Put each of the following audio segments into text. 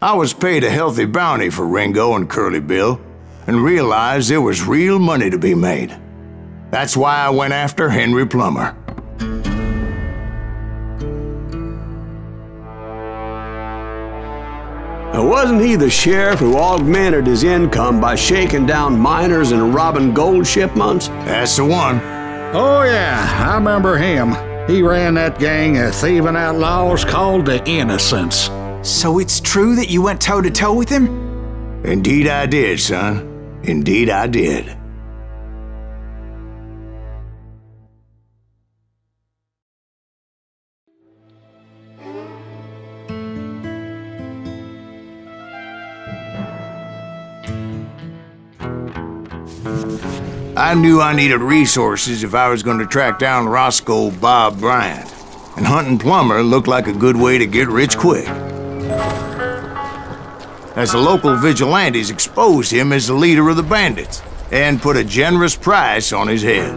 I was paid a healthy bounty for Ringo and Curly Bill, and realized there was real money to be made. That's why I went after Henry Plummer. Wasn't he the sheriff who augmented his income by shaking down miners and robbing gold shipments? That's the one. Oh yeah, I remember him. He ran that gang of thieving outlaws called the Innocents. So it's true that you went toe-to-toe with him? Indeed I did, son. Indeed I did. I knew I needed resources if I was going to track down Roscoe Bob Bryant, and hunting Plummer looked like a good way to get rich quick. As the local vigilantes exposed him as the leader of the bandits, and put a generous price on his head.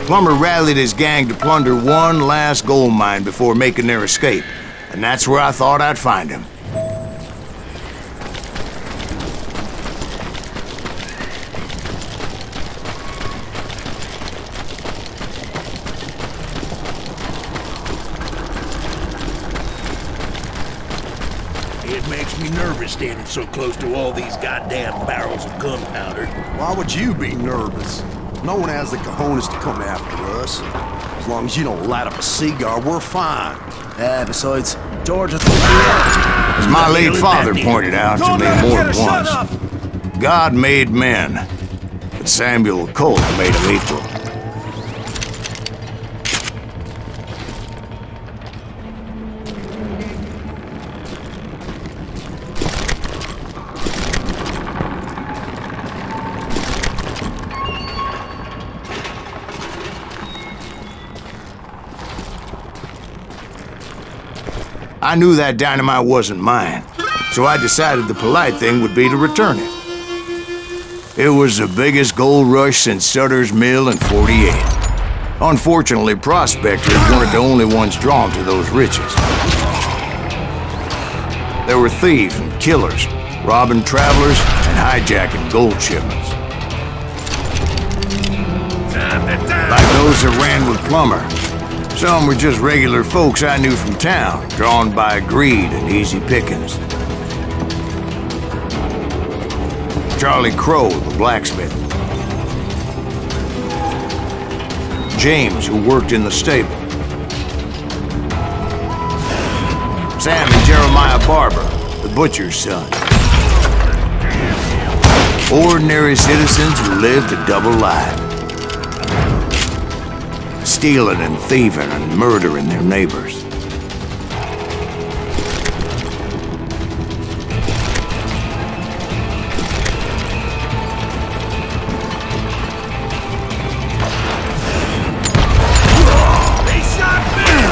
Plummer rallied his gang to plunder one last gold mine before making their escape, and that's where I thought I'd find him. It makes me nervous standing so close to all these goddamn barrels of gunpowder. Why would you be nervous? No one has the cojones to come after us. As long as you don't light up a cigar, we're fine. Besides, George, I thought As my late father pointed out to me more than once, God made men, but Samuel Colt made them equal. I knew that dynamite wasn't mine, so I decided the polite thing would be to return it. It was the biggest gold rush since Sutter's Mill in '48. Unfortunately, prospectors weren't the only ones drawn to those riches. There were thieves and killers, robbing travelers and hijacking gold shipments. Like those that ran with Plummer. Some were just regular folks I knew from town, drawn by greed and easy pickings. Charlie Crow, the blacksmith. James, who worked in the stable. Sam and Jeremiah Barber, the butcher's son. Ordinary citizens who lived a double life. Stealing and thieving and murdering their neighbors.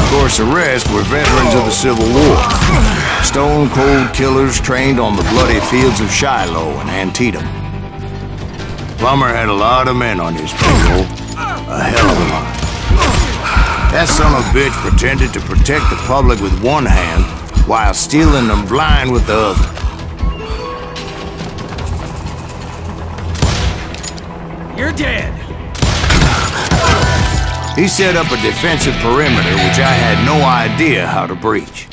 Of course, the rest were veterans of the Civil War. Stone-cold killers trained on the bloody fields of Shiloh and Antietam. Plummer had a lot of men on his payroll. A hell of a lot. That son of a bitch pretended to protect the public with one hand while stealing them blind with the other. you're dead. He set up a defensive perimeter which I had no idea how to breach.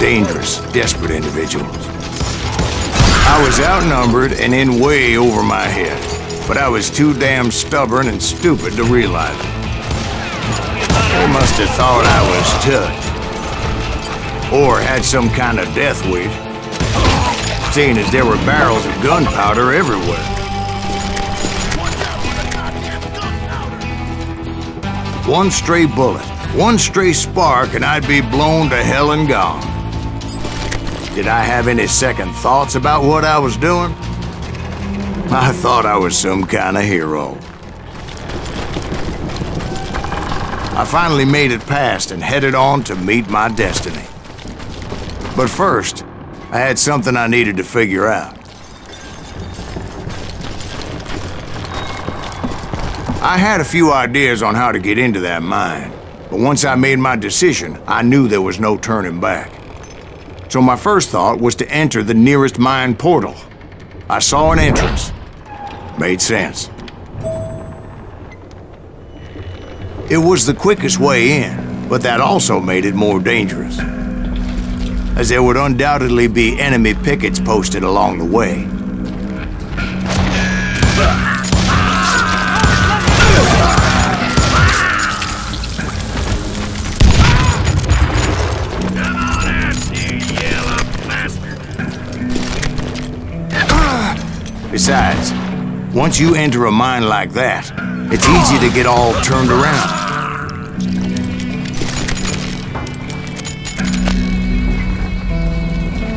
dangerous, desperate individuals. I was outnumbered and in way over my head, but I was too damn stubborn and stupid to realize it. They must have thought I was tough, or had some kind of death wish, seeing as there were barrels of gunpowder everywhere. One stray bullet, one stray spark, and I'd be blown to hell and gone. Did I have any second thoughts about what I was doing? I thought I was some kind of hero. I finally made it past and headed on to meet my destiny. But first, I had something I needed to figure out. I had a few ideas on how to get into that mine, but once I made my decision, I knew there was no turning back. So my first thought was to enter the nearest mine portal. I saw an entrance. Made sense. It was the quickest way in, but that also made it more dangerous, as there would undoubtedly be enemy pickets posted along the way. Besides, once you enter a mine like that, it's easy to get all turned around.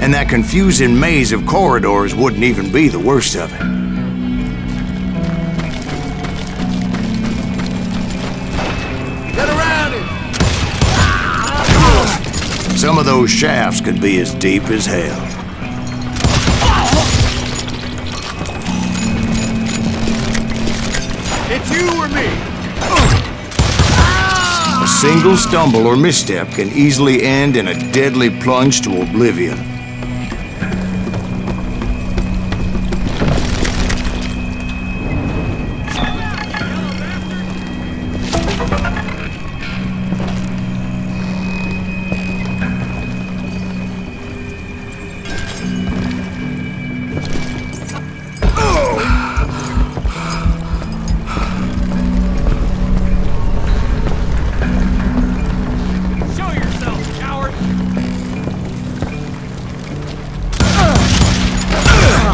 And that confusing maze of corridors wouldn't even be the worst of it. Get around it! Some of those shafts could be as deep as hell. It's you or me! A single stumble or misstep can easily end in a deadly plunge to oblivion.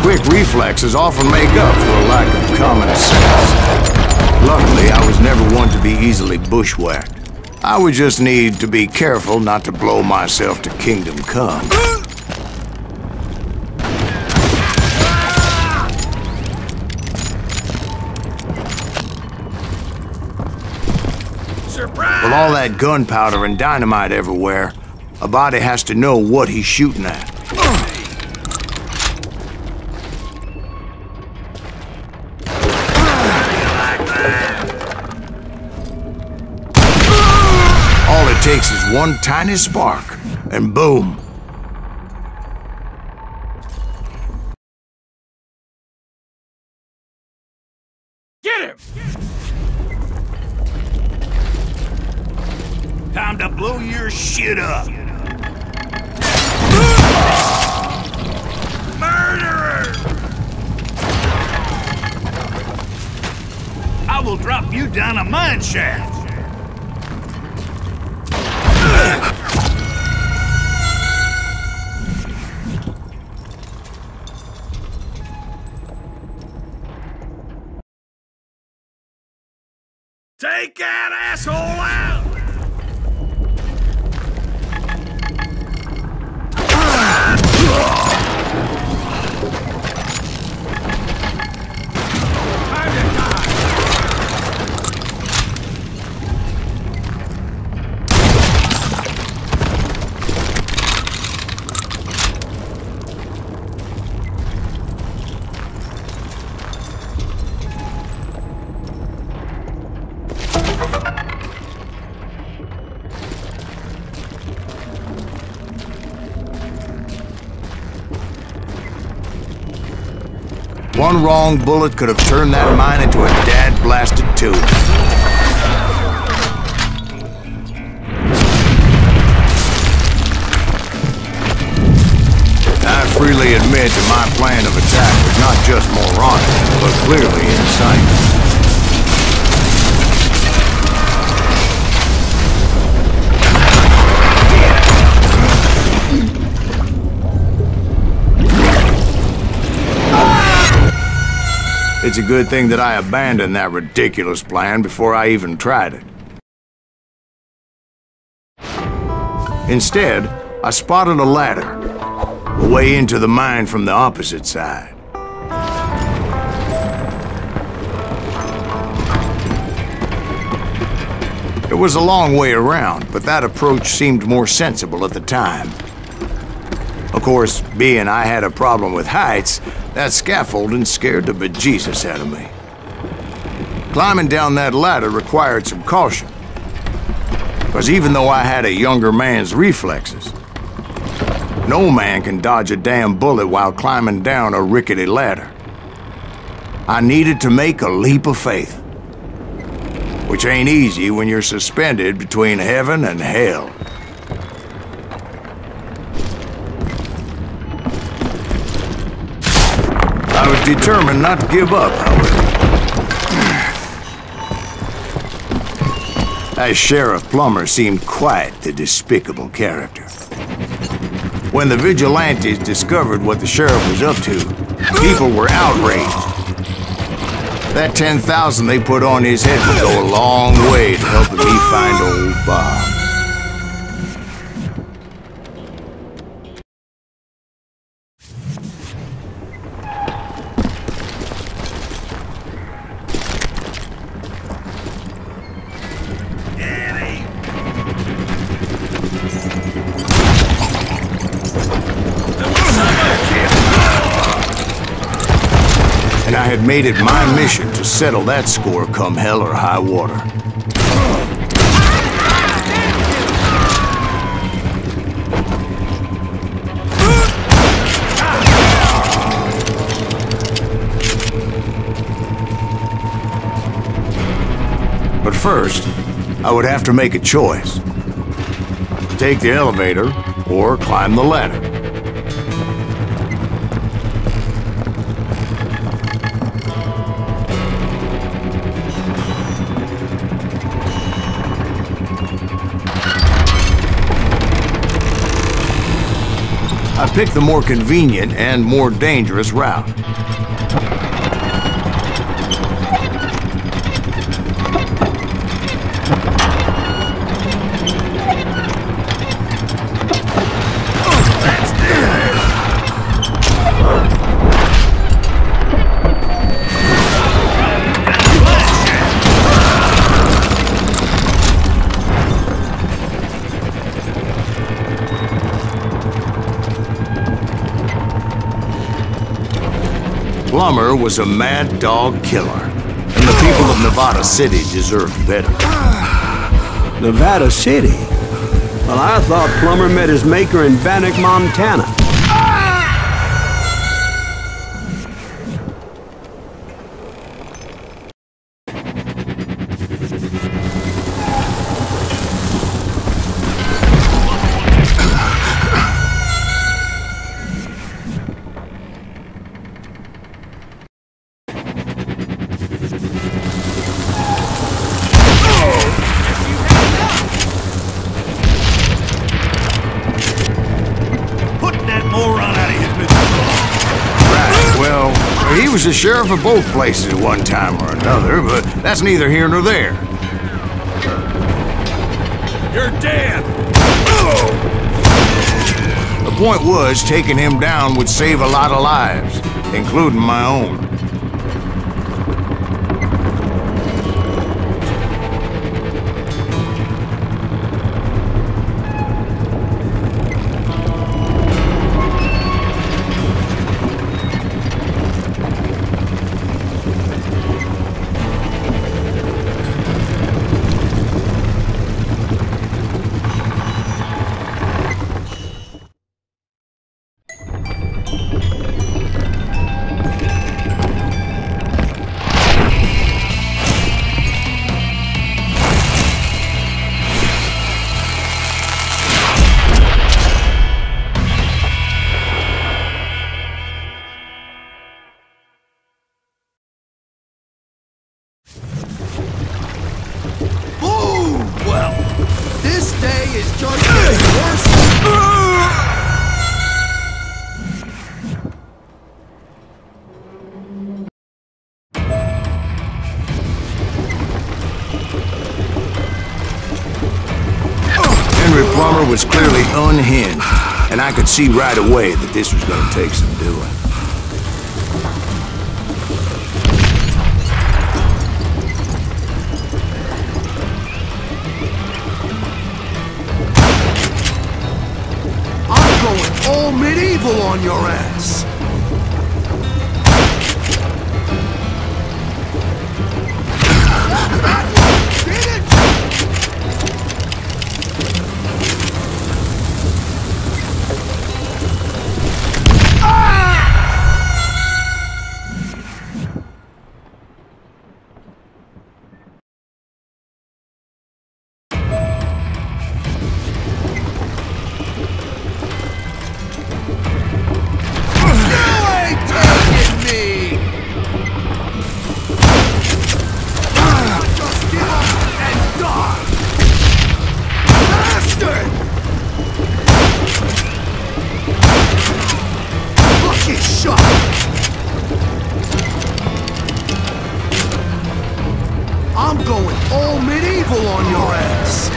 Quick reflexes often make up for a lack of common sense. Luckily, I was never one to be easily bushwhacked. I would just need to be careful not to blow myself to kingdom come. With all that gunpowder and dynamite everywhere, a body has to know what he's shooting at. All it takes is one tiny spark, and boom. Get him! Time to blow your shit up! Murderer! I will drop you down a mine shaft! Take that asshole out! Time to die! One wrong bullet could have turned that mine into a dad-blasted tube. freely admit that my plan of attack was not just moronic, but clearly insane. It's a good thing that I abandoned that ridiculous plan before I even tried it. Instead, I spotted a ladder, a way into the mine from the opposite side. It was a long way around, but that approach seemed more sensible at the time. Of course, being I had a problem with heights, that scaffolding scared the bejesus out of me. Climbing down that ladder required some caution, because even though I had a younger man's reflexes, no man can dodge a damn bullet while climbing down a rickety ladder. I needed to make a leap of faith, which ain't easy when you're suspended between heaven and hell. I was determined not to give up, however. That Sheriff Plummer seemed quite the despicable character. When the vigilantes discovered what the sheriff was up to, people were outraged. That 10,000 they put on his head would go a long way to helping me find old Bob. And I had made it my mission to settle that score come hell or high water. But first, I would have to make a choice. Take the elevator or climb the ladder. I picked the more convenient and more dangerous route. Plummer was a mad dog killer, and the people of Nevada City deserved better. Nevada City? Well, I thought Plummer met his maker in Bannock, Montana. He was the sheriff of both places at one time or another, but that's neither here nor there. You're dead! The point was, taking him down would save a lot of lives, including my own. is just getting worse. Henry Plummer was clearly unhinged, and I could see right away that this was going to take some doing. I'm going all medieval on your ass. I'm going all medieval on your ass.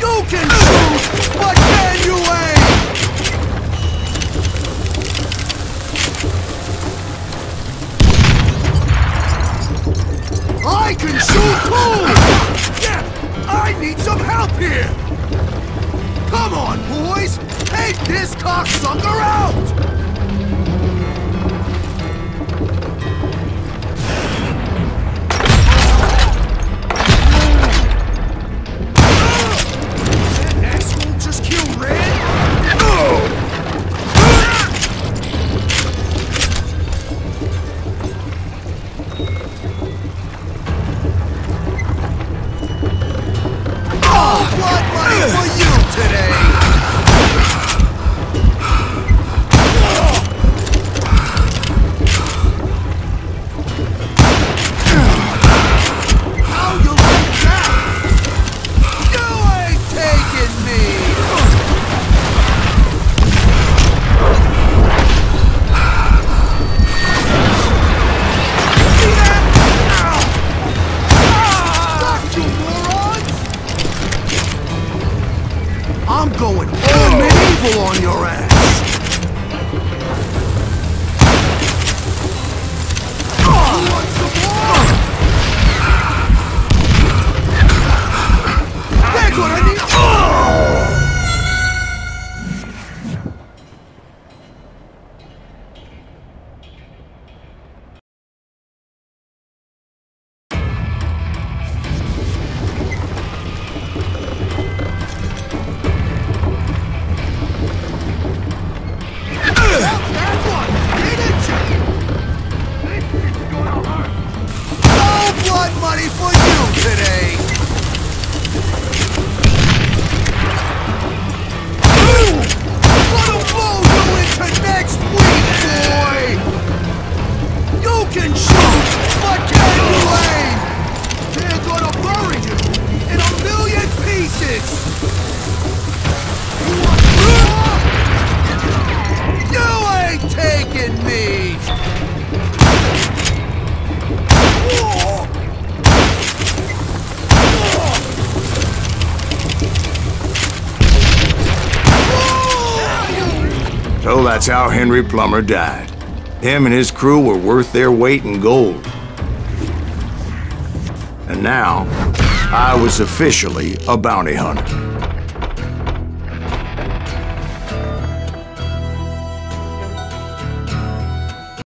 You can shoot, but can you aim? I can shoot too! Yeah, I need some help here! Come on, boys! Take this cocksucker out! That asshole just killed Red? Blood money for you today! How you like that? You ain't taking me! See that? Fuck you, morons! I'm going all medieval on your ass! You want some more? That's what I need! That one! Didn't you? This is gonna hurt! No blood money for you today! Gonna blow you into next week, boy! You can shoot, but can you aim? They're gonna bury you in a million pieces! You want more? You ain't taking me! So that's how Henry Plummer died. Him and his crew were worth their weight in gold. And now, I was officially a bounty hunter.